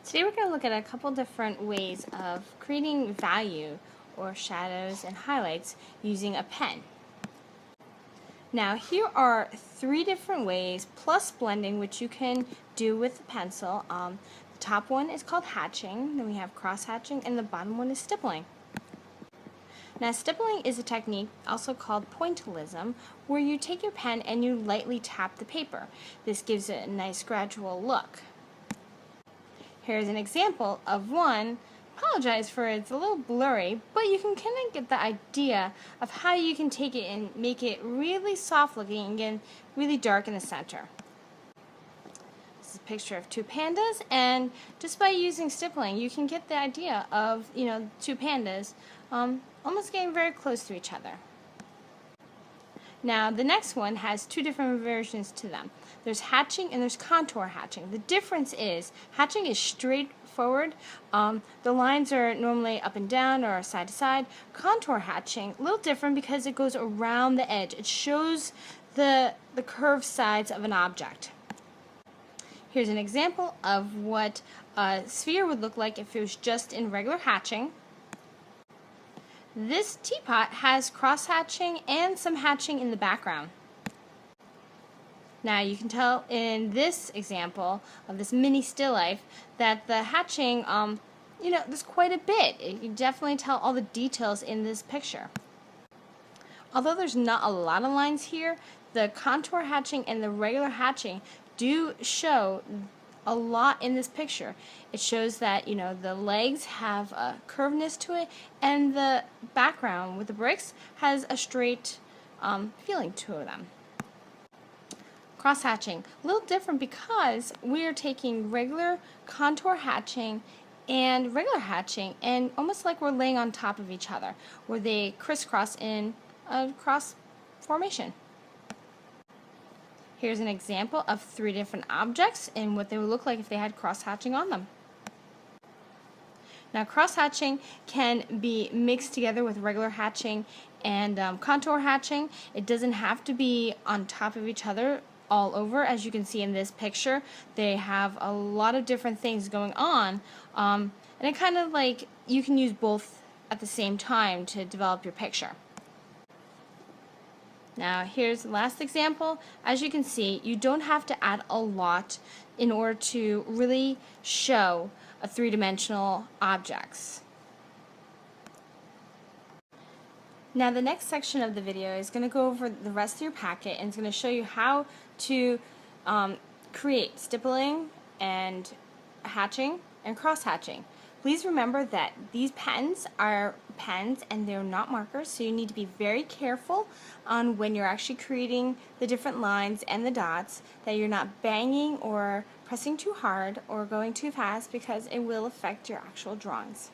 Today we're going to look at a couple different ways of creating value or shadows and highlights using a pen. Now here are three different ways plus blending which you can do with the pencil. The top one is called hatching, then we have cross hatching, and the bottom one is stippling. Now stippling is a technique also called pointillism where you take your pen and you lightly tap the paper. This gives it a nice gradual look. Here's an example of one. Apologize for it's a little blurry, but you can kind of get the idea of how you can take it and make it really soft looking and again really dark in the center. This is a picture of two pandas, and just by using stippling you can get the idea of two pandas almost getting very close to each other. Now the next one has two different versions to them. There's hatching and there's contour hatching. The difference is hatching is straightforward. The lines are normally up and down or side to side. Contour hatching, a little different because it goes around the edge. It shows the curved sides of an object. Here's an example of what a sphere would look like if it was just in regular hatching. This teapot has cross-hatching and some hatching in the background. Now you can tell in this example of this mini still life that the hatching, there's quite a bit. You can definitely tell all the details in this picture. Although there's not a lot of lines here, the contour hatching and the regular hatching do show a lot in this picture. It shows that the legs have a curvedness to it, and the background with the bricks has a straight feeling to them. Cross hatching, a little different because we are taking regular contour hatching and regular hatching and almost like we're laying on top of each other where they crisscross in a cross formation. Here's an example of three different objects and what they would look like if they had cross-hatching on them. Now cross-hatching can be mixed together with regular hatching and contour hatching. It doesn't have to be on top of each other all over. As you can see in this picture, they have a lot of different things going on, and it kind of like you can use both at the same time to develop your picture. Now here's the last example. As you can see, you don't have to add a lot in order to really show a three-dimensional objects. Now the next section of the video is going to go over the rest of your packet and it's going to show you how to create stippling and hatching and cross-hatching. Please remember that these pens are pens and they're not markers, so you need to be very careful on when you're actually creating the different lines and the dots, that you're not banging or pressing too hard or going too fast because it will affect your actual drawings.